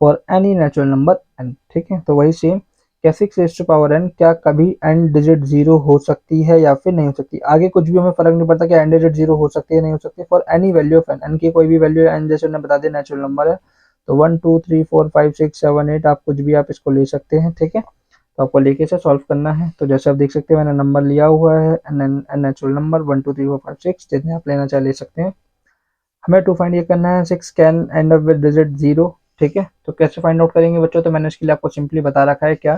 for any natural number n। ठीक है, तो वही सेम, क्या 6 raised to power n क्या कभी n डिजिट 0 हो सकती है या फिर नहीं हो सकती। आगे कुछ भी हमें फर्क नहीं पड़ता कि n डिजिट 0 हो सकती है नहीं हो सकती, for any value of n, n की कोई भी वैल्यू, n जैसे उन्होंने बता दिया नेचुरल नंबर है, तो 1 2 3 4 5 6 7 8 आप कुछ भी आप इसको ले सकते हैं। ठीक है, तो आपको लेके इसे सॉल्व करना है। तो जैसे आप देख सकते हैं मैंने नंबर लिया हुआ है, नेचुरल नंबर 1 2 3 4 5 6, जितने आप लेना चाहे ले सकते हैं। हमें टू फाइंड ये करना है 6 can end up with digit 0। ठीक है, तो कैसे फाइंड आउट करेंगे बच्चों, तो मैंने इसके लिए आपको सिंपली बता रखा है क्या,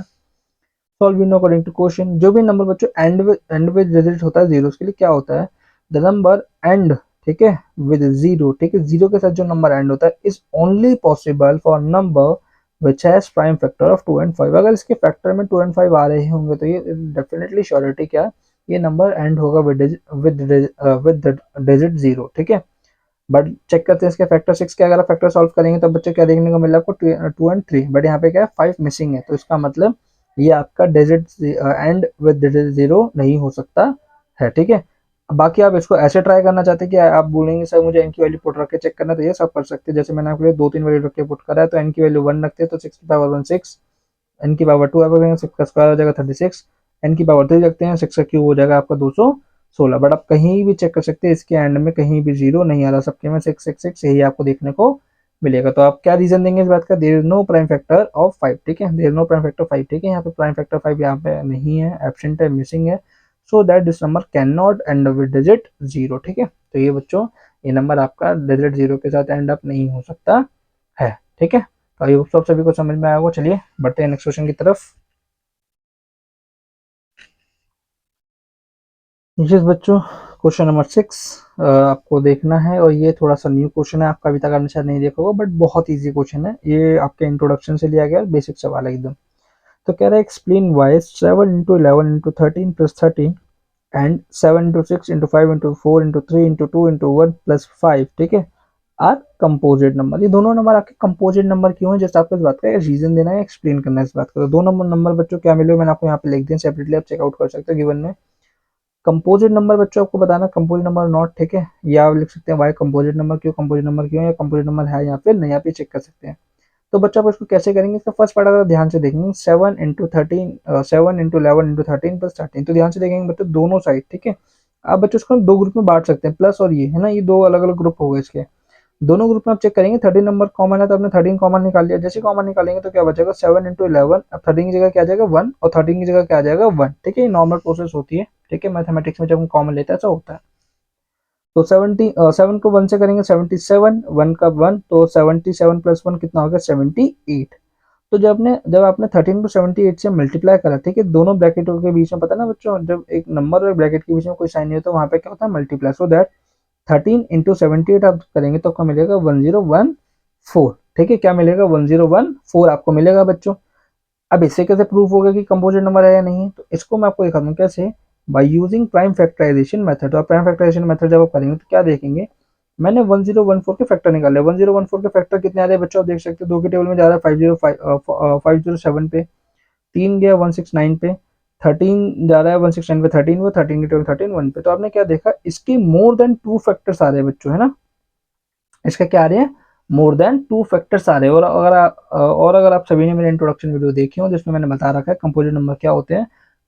solve in according to question. जो भी नंबर बच्चों एंड विद डिजिट होता है 0, उसके लिए क्या होता है, द नंबर एंड, ठीक है, विद 0। ठीक है, 0 के साथ जो नंबर एंड होता है is only possible for number which has prime factor of 2 and 5। अगर इसके फैक्टर में 2 एंड 5 आ रहे होंगे तो ये डेफिनेटली श्योरिटी क्या, ये नंबर एंड होगा विद डिजिट 0। ठीक है, बट चेक करते हैं इसके फैक्टर 6 के, अगर आप फैक्टर सॉल्व करेंगे तो बच्चे क्या देखने को मिला आपको, 2 एंड 3, बट यहाँ पे क्या है 5 मिसिंग है, तो इसका मतलब ये आपका डिजिट एंड विद डिजिट 0 नहीं हो सकता है। ठीक है, बाकी आप इसको ऐसे ट्राई करना चाहते हैं कि आप बोलेंगे सर मुझे एन की वैल्यू पुट रख के चेक करना, तो ये सब कर सकते हैं। जैसे मैंने आपके लिए 2 3 वैल्यू रख के पुट करा है, तो एन की वैल्यू 1 रखते हैं तो 6 की पावर 1 6, एन की पावर 2 आप 6 का स्क्वायर हो जाएगा 36, एन की पावर 3 रखते हैं 6 का क्यूब हो जाएगा आपका 216। बट आप कहीं भी चेक कर सकते हैं, इसके एंड में कहीं भी 0 नहीं आ रहा, सबके में 6 6 6 यही आपको देखने को मिलेगा। तो आप क्या रीजन देंगे इस बात का, there is no prime factor of 5, ठीक है, there is no prime factor 5, ठीक है, यहाँ पे प्राइम फैक्टर 5 यहाँ पे नहीं है, एब्सेंट है, मिसिंग है, so that this number can not and with digit 0, ठीक है। तो ये बच्चों ये नंबर आपका डिजिट 0 के साथ एंड अप नहीं हो सकता है, ठीक है। तो आई होप सभी को समझ में आया होगा। चलिए बढ़ते हैं नेक्स्ट क्वेश्चन की तरफ। यस बच्चों, क्वेश्चन नंबर 6 आपको देखना है, और ये थोड़ा सा न्यू क्वेश्चन है, आपका अभी तक आपने शायद नहीं देखा होगा, बट बहुत इजी क्वेश्चन है, ये आपके इंट्रोडक्शन से लिया गया बेसिक सवाल है एकदम। तो कह रहा है explain why 7 into 11 into 13 plus 13 and 7 into 6 into 5 into 4 into 3 into 2 into 1 plus 5, ठीक है, आर कंपोजिट नंबर। ये दोनों नंबर आपके कंपोजिट नंबर क्यों है, जैसे आपको इस बात का रीजन देना है, एक्सप्लेन करना है इस बात का। तो दो नंबर बच्चों क्या मिले, मैंने आपको यहाँ पे लिख दिया सेपरेटली, आप चेकआउट कर सकते हो गिवन में। कंपोजिट नंबर बच्चों आपको बताना कंपोजिट नंबर नॉट, ठीक है, या आप लिख सकते हैं वाई कंपोजिट नंबर, क्यों कंपोजिट नंबर क्यों, या कंपोजिट नंबर है या फिर नहीं, आप ये चेक कर सकते हैं। तो बच्चों आप इसको कैसे करेंगे, इसका फर्स्ट पार्ट अगर ध्यान से देखेंगे 7 इंटू 11 इंटू 13 प्लस 13, तो ध्यान से देखेंगे बच्चों दोनों साइड, ठीक है। आप बच्चों इसको दो ग्रुप में बांट सकते हैं, प्लस और ये है ना, ये दो अलग अलग ग्रुप हो गए इसके। दोनों ग्रुप में आप चेक करेंगे 13 नंबर कॉमन है, तो आपने 13 कॉमन निकाल लिया, जैसे कॉमन निकालेंगे तो क्या बचेगा 7 इंटू 11, अब 13 की जगह क्या आ जाएगा 1, और 13 की जगह क्या आ जाएगा 1, ठीक है, ये नॉर्मल प्रोसेस होती है, ठीक है, मैथमेटिक्स में जब हम कॉमन लेते हैं ऐसा होता है। तो 7 को 1 से करेंगे 77, 1 का 1, तो 77 प्लस 1 कितना हो गया 78। तो जब आपने 13 को 78 से मल्टीप्लाई करा, ठीक है, दोनों ब्रैकेटों के बीच में पता ना बच्चों, जब एक नंबर और ब्रैकेट के बीच में कोई साइन नहीं होता, वहां पे क्या होता है मल्टीप्लाई, सो दैट 13 इंटू 78 आप करेंगे तो आपको मिलेगा 1014, ठीक है, क्या मिलेगा 1014 आपको मिलेगा बच्चों। अब इससे कैसे प्रूफ होगा कि कंपोजिट नंबर है या नहीं, तो इसको मैं आपको दिखा दूं कैसे, by using prime factorisation method. और प्राइम फैक्टराइजेशन मेथड जब आप करेंगे तो क्या देखेंगे, मैंने 1014 के फैक्टर निकाले, 1014 के फैक्टर कितने आ रहे हैं बच्चों, आप देख सकते हो दो के टेबल में जा रहा है 507 पे, 3 गया 169 पे, 13 जा रहा है 169 पे, 13 वो 13 के टेबल 13 1 पे, तो आपने क्या देखा इसके मोर देन 2 फैक्टर्स आ रहे हैं बच्चों, है ना, इसका क्या आ रहे हैं मोर देन 2 फैक्टर्स आ रहे हैं। और अगर आप सभी ने मेरे इंट्रोडक्शन वीडियो देखी हो जिसमें मैंने बता रखा है कंपोजिट नंबर क्या होते हैं,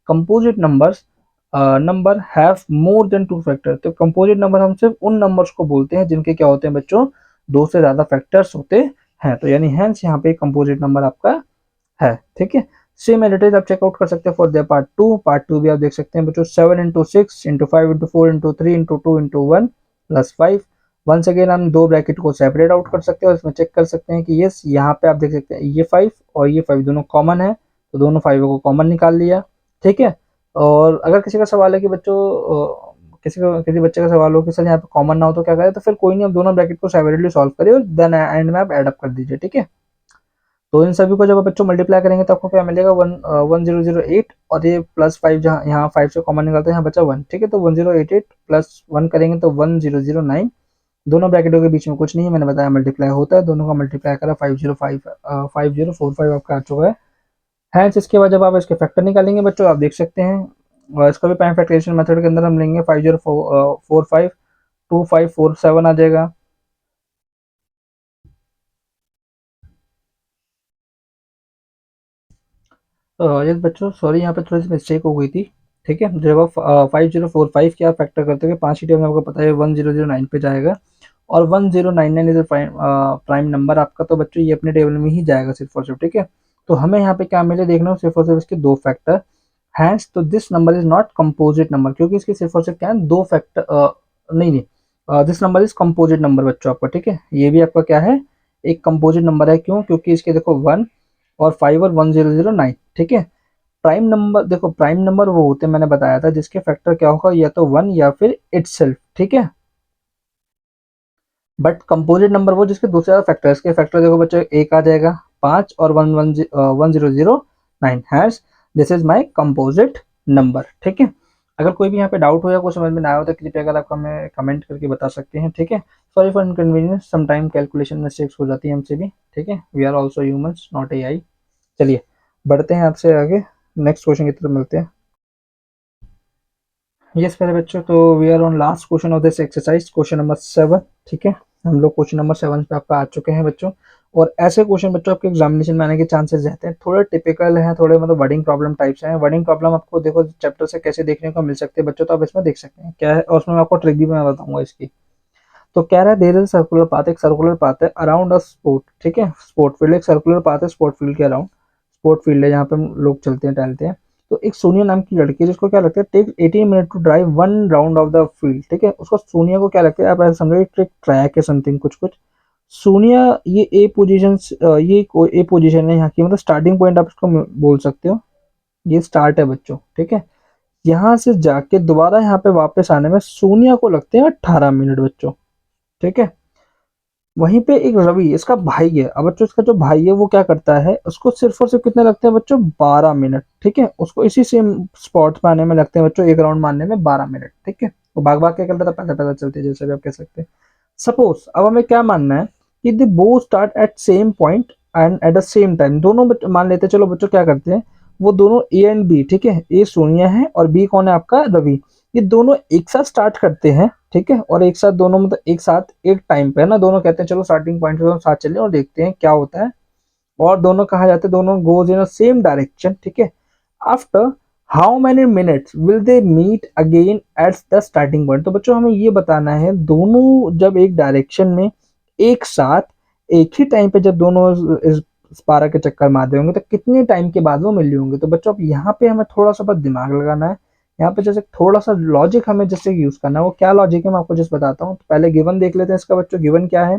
composite numbers number have more than 2 factor. तो कंपोजिट नंबर हम सिर्फ उन नंबर्स को बोलते हैं जिनके क्या होते हैं बच्चों, दो से ज्यादा फैक्टर्स होते हैं, तो यानी हैंस यहाँ पे कंपोजिट नंबर आपका है, ठीक है। सेम एडिटेज आप चेकआउट कर सकते हैं फॉर द पार्ट टू भी आप देख सकते हैं बच्चों, 7 into 6 into 5 into 4 into 2 into 1 plus 5। Once again हम दो ब्रैकेट को सेपरेट आउट कर सकते हैं और इसमें चेक कर सकते हैं कि यस यहाँ पे आप देख सकते हैं ये 5 और ये 5 दोनों कॉमन है, तो दोनों 5 को कॉमन निकाल लिया, ठीक है। और अगर किसी का सवाल है कि बच्चों किसी बच्चे का सवाल हो कि सर यहाँ पे कॉमन ना हो तो क्या करें, तो फिर कोई नहीं, आप दोनों ब्रैकेट को सेपरेटली सॉल्व करिए और देन एंड में आप एड अप कर दीजिए, ठीक है। तो इन सभी को जब आप बच्चों मल्टीप्लाई करेंगे तो आपको क्या मिलेगा 1008, और ये प्लस 5 जहाँ यहाँ 5 से कॉमन निकालते हैं यहाँ बचा 1, ठीक है, तो 1088 प्लस 1 करेंगे तो 1009। दोनों ब्रैकेटों के बीच में कुछ नहीं है, मैंने बताया मल्टीप्लाई होता है, दोनों का मल्टीप्लाई करा 5045 आपका आ चुका है। हैंस इसके बाद जब आप इसके फैक्टर निकालेंगे बच्चों आप देख सकते हैं, और इसका भी प्राइम फैक्टराइजेशन मेथड के अंदर हम लेंगे 50452547 आ जाएगा। यस बच्चों सॉरी यहाँ पे थोड़ी सी मिस्टेक हो गई थी, ठीक है, जब आप 5045 के आप फैक्टर करते हो पांच ही टेबल में आपको पता है 1009 पे जाएगा, और 1099 इज प्राइम नंबर आपका, तो बच्चों ये अपने टेबल में ही जाएगा सिर्फ और सिर्फ, ठीक है। तो हमें यहाँ पे क्या मिले देखना सिर्फ और सिर्फ इसके दो फैक्टर हैंस, तो this number is not composite number, क्योंकि इसके सिर्फ और सिर्फ क्या है दो फैक्टर, नहीं नहीं, this number is composite number बच्चों आपका, ठीक है, ये भी आपका क्या है एक कंपोजिट नंबर है, क्यों, क्योंकि इसके देखो 1 और 5 और 1009, ठीक है। प्राइम नंबर देखो, प्राइम नंबर वो होते हैं मैंने बताया था जिसके फैक्टर क्या होगा या तो 1 या फिर इटसेल्फ, ठीक है। बट कंपोजिट नंबर वो जिसके दूसरे फैक्टर है, इसके फैक्टर देखो बच्चों एक आ जाएगा 5 और 1009 hash, this is my composite number, ठीक है। अगर कोई भी यहाँ पे डाउट हो या कुछ समझ में ना आया हो तो कृपया अगर आप हमें कमेंट करके बता सकते हैं, ठीक है। Sorry for inconvenience, some time calculation mistakes हो जाती है हमसे भी, ठीक है, we are also humans not AI. चलिए बढ़ते हैं आपसे आगे, नेक्स्ट क्वेश्चन की तरफ मिलते हैं। यस मेरे बच्चों, तो we are on last question of this exercise, question number 7, ठीक है। हम लोग क्वेश्चन नंबर 7 पे आपका आ चुके हैं बच्चों, और ऐसे क्वेश्चन बच्चों आपके एग्जामिनेशन में आने के चांसेस रहते हैं, थोड़े टिपिकल हैं, थोड़े मतलब वर्डिंग प्रॉब्लम टाइप्स हैं। वर्डिंग प्रॉब्लम आपको देखो चैप्टर से कैसे देखने को मिल सकते हैं बच्चों, तो आप इसमें देख सकते हैं क्या है, और उसमें मैं आपको ट्रिक भी मैं बताऊंगा इसकी। तो कह रहा है देयर इज सर्कुलर पाथ, एक सर्कुलर पाथ है अराउंड अ स्पोर्ट, ठीक है, स्पोर्ट फील्ड, एक सर्कुलर पाथ है स्पोर्ट फील्ड के अराउंड, स्पोर्ट फील्ड है जहाँ पे हम लोग चलते हैं टहलते हैं। तो एक सोनिया नाम की लड़की है जिसको क्या लगता है take 18 minute to drive one round of the field, ठीक है, उसको सोनिया को क्या लगता है, आप ऐसा समझो एक ट्रैक है समथिंग कुछ कुछ। सोनिया ये ए पोजीशन, ये ए पोजीशन है यहाँ की, मतलब स्टार्टिंग पॉइंट आप इसको बोल सकते हो, ये स्टार्ट है बच्चों, ठीक है। यहाँ से जाके दोबारा यहाँ पे वापस आने में सोनिया को लगते हैं 18 मिनट बच्चों, ठीक है। वहीं पे एक रवि इसका भाई है, अब बच्चों इसका जो भाई है वो क्या करता है, उसको सिर्फ और सिर्फ कितने लगते हैं बच्चों, 12 मिनट, ठीक है, उसको इसी सेम स्पॉट पे आने में लगते हैं बच्चों एक राउंड मारने में 12 मिनट, ठीक है। वो भाग भाग के करता था, पैदल पैदल चलते जैसे भी आप कह सकते हैं। सपोज अब हमें क्या मानना है कि they both start at same point and at the same time, दोनों मान लेते हैं, चलो बच्चों क्या करते हैं, वो दोनों ए एंड बी, ठीक है, ए सोनिया है और बी कौन है आपका रवि, ये दोनों एक साथ स्टार्ट करते हैं, ठीक है, और एक साथ दोनों मतलब एक साथ एक टाइम पे है ना, दोनों कहते हैं चलो स्टार्टिंग पॉइंट पे साथ चलें और देखते हैं क्या होता है, और दोनों कहा जाते हैं दोनों गोज इन सेम डायरेक्शन, ठीक है। After how many minutes will they meet again at the starting point, तो बच्चों हमें ये बताना है दोनों जब एक डायरेक्शन में एक साथ एक ही टाइम पे जब दोनों इस पारा के चक्कर मार रहे होंगे तो कितने टाइम के बाद वो मिल रहे होंगे। तो बच्चों अब यहाँ पे हमें थोड़ा सा बस दिमाग लगाना है, यहाँ पे जैसे थोड़ा सा लॉजिक हमें जैसे यूज करना है, वो क्या लॉजिक है मैं आपको जस्ट बताता हूँ। तो पहले गिवन देख लेते हैं इसका बच्चों, गिवन क्या है,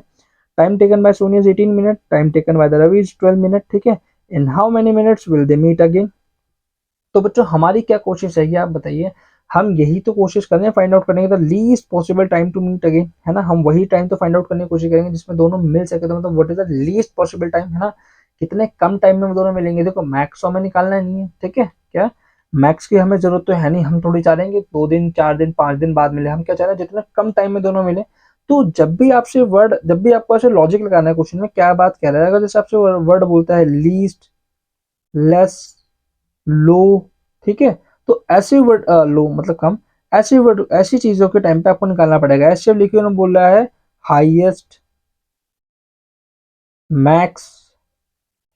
time taken by Sonia 18 minute, time taken by the Ravi is 12 minute, ठीक है, in how many minutes will they meet again. तो बच्चों हमारी क्या कोशिश है ये आप बताइए, हम यही तो कोशिश कर रहे हैं फाइंड आउट करने की, least possible time to meet again, है ना, हम वही टाइम तो फाइंड आउट करने की कोशिश करेंगे जिसमें दोनों मिल सके, तो मतलब what is the least possible time, है ना, कितने कम टाइम में वो दोनों मिलेंगे। देखो मैक्स हमें निकालना नहीं है, ठीक है, क्या मैक्स की हमें जरूरत तो है नहीं, हम थोड़ी चाह रहे हैं कि 2 दिन 4 दिन 5 दिन बाद मिले, हम क्या चाह रहे हैं जितने कम टाइम में दोनों मिले। तो जब भी आपसे वर्ड, जब भी आपको ऐसे लॉजिक लगाना है क्वेश्चन में, क्या बात कह रहा है, अगर जैसे आपसे वर्ड बोलता है लीस्ट, लेस, लो, ठीक है, तो ऐसे वर्ड लो मतलब कम, ऐसे वर्ड ऐसी चीजों के टाइम पे आपको निकालना पड़ेगा। ऐसे लिखे उन्होंने बोल रहा है हाईएस्ट, मैक्स,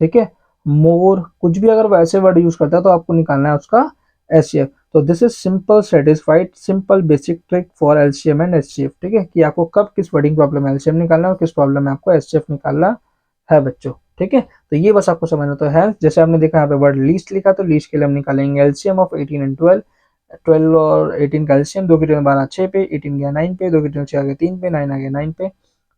ठीक है, मोर, कुछ भी अगर वैसे वर्ड यूज करता है तो आपको निकालना है उसका एचसीएफ। तो this is simple satisfied simple basic trick for LCM and HCF, ठीक है, कि आपको कब किस वर्डिंग प्रॉब्लम में एलसीएम निकालना है और किस प्रॉब्लम में आपको एचसीएफ निकालना है बच्चों, ठीक है। तो ये बस आपको समझना तो है। जैसे आपने देखा यहाँ पे वर्ड लीस्ट लिखा, तो लीस्ट के लिए हम निकालेंगे एलसीएम ऑफ 18 एंड 12, 12 और 18 का एलसीएम, 2 की टेबल 12 6 पे, 18 गया 9 पे, 2 की टेबल 6 आ गया 3 पे, 9 आ गया 9 पे,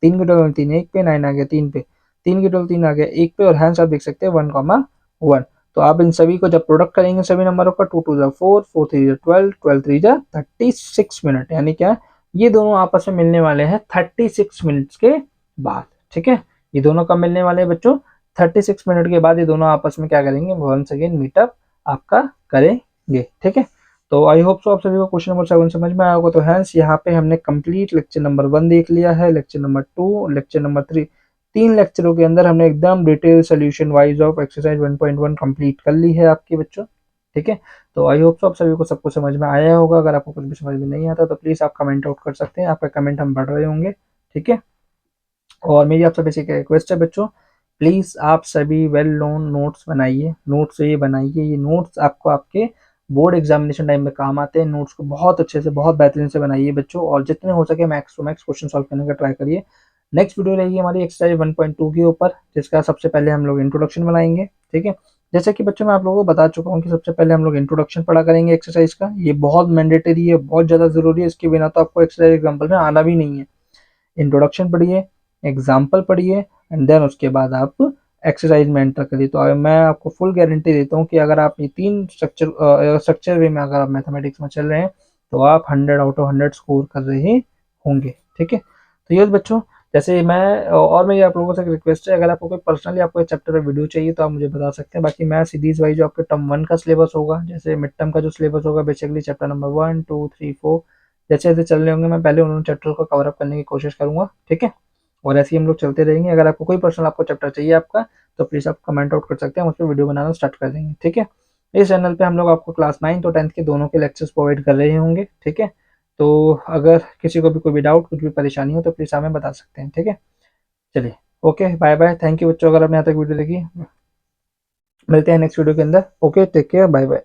3 की टेबल 3 1 पे, 9 आ गया 3 पे, 3 की टेबल 3 आ गया 1 पे, और हैंस आप देख सकते हैं 1,1। तो आप इन सभी को जब प्रोडक्ट करेंगे सभी नंबरों का, 2 2 4, 4 3 12, 12 3 36 मिनट, यानी क्या ये दोनों आपस में मिलने वाले हैं 36 मिनट्स के बाद, ठीक है। ये दोनों कब मिलने वाले हैं बच्चों, 36 मिनट के बाद ये दोनों आपस में क्या करेंगे, वंस अगेन मीटअप आपका करेंगे, ठीक है। तो आई होप सो आप सभी को क्वेश्चन नंबर 7 समझ में आया होगा। तो हैंस यहाँ पे हमने कंप्लीट लेक्चर नंबर 1 देख लिया है, लेक्चर नंबर 2, लेक्चर नंबर 3, 3 लेक्चरों के अंदर हमने एकदम detail solution wise of exercise 1.1 complete कर ली है आपके बच्चों, ठीक है। तो आई होप सो आप सभी को सब कुछ समझ में आया होगा। अगर आपको कुछ भी समझ में नहीं आता तो प्लीज आप कमेंट आउट कर सकते हैं, आपका कमेंट हम पढ़ रहे होंगे, ठीक है। और मेरी आप सभी से एक रिक्वेस्ट है बच्चों, प्लीज आप सभी वेल नोन नोट्स बनाइए, नोट्स ये बनाइए, ये नोट्स आपको आपके बोर्ड एग्जामिनेशन टाइम में काम आते हैं। नोट्स को बहुत अच्छे से बहुत बेहतरीन से बनाइए बच्चों, और जितने हो सके max to max question solve करने का ट्राई करिए। नेक्स्ट वीडियो रहेगी हमारी एक्सरसाइज 1.2 के ऊपर, जिसका सबसे पहले हम लोग इंट्रोडक्शन बनाएंगे, ठीक है। जैसे कि बच्चों मैं आप लोगों को बता चुका हूँ कि सबसे पहले हम लोग इंट्रोडक्शन पढ़ा करेंगे एक्सरसाइज का, ये बहुत मैंडेटरी है, बहुत ज्यादा जरूरी है, इसके बिना तो आपको एक्सरसाइज एग्जाम्पल में आना भी नहीं है। इंट्रोडक्शन पढ़िए, एग्जाम्पल पढ़िए, एंड देन उसके बाद आप एक्सरसाइज में एंटर करिए। तो मैं आपको फुल गारंटी देता हूँ कि अगर आप ये 3 स्ट्रक्चर वे में अगर आप मैथमेटिक्स में चल रहे हैं तो आप 100 आउट ऑफ 100 स्कोर कर रहे होंगे, ठीक है। तो ये बच्चों, जैसे मैं और मेरी आप लोगों से एक रिक्वेस्ट है, अगर आपको कोई पर्सनली आपको चैप्टर का वीडियो चाहिए तो आप मुझे बता सकते हैं। बाकी मैं सीरीज वाइज जो आपके टर्म 1 का सिलेबस होगा, जैसे मिड टर्म का जो सिलेबस होगा, बेसिकली चैप्टर नंबर 1 2 3 4 जैसे जैसे चल रहे होंगे मैं पहले उन चैप्टर को कवर अप करने की कोशिश करूंगा, ठीक है। और ऐसे ही हम लोग चलते रहेंगे। अगर आपको कोई पर्सनल आपको चैप्टर चाहिए आपका, तो प्लीज आप कमेंट आउट कर सकते हैं, हम उस पर वीडियो बनाना स्टार्ट कर देंगे, ठीक है। इस चैनल पे हम लोग आपको क्लास 9 और 10 के दोनों के लेक्चर्स प्रोवाइड कर रहे होंगे, ठीक है। तो अगर किसी को भी कोई भी डाउट कुछ भी परेशानी हो तो प्लीज हमें बता सकते हैं, ठीक है। चलिए, okay, bye bye, thank you बच्चों, अगर आपने यहाँ तक वीडियो देखी। मिलते हैं नेक्स्ट वीडियो के अंदर, okay, take care, bye bye.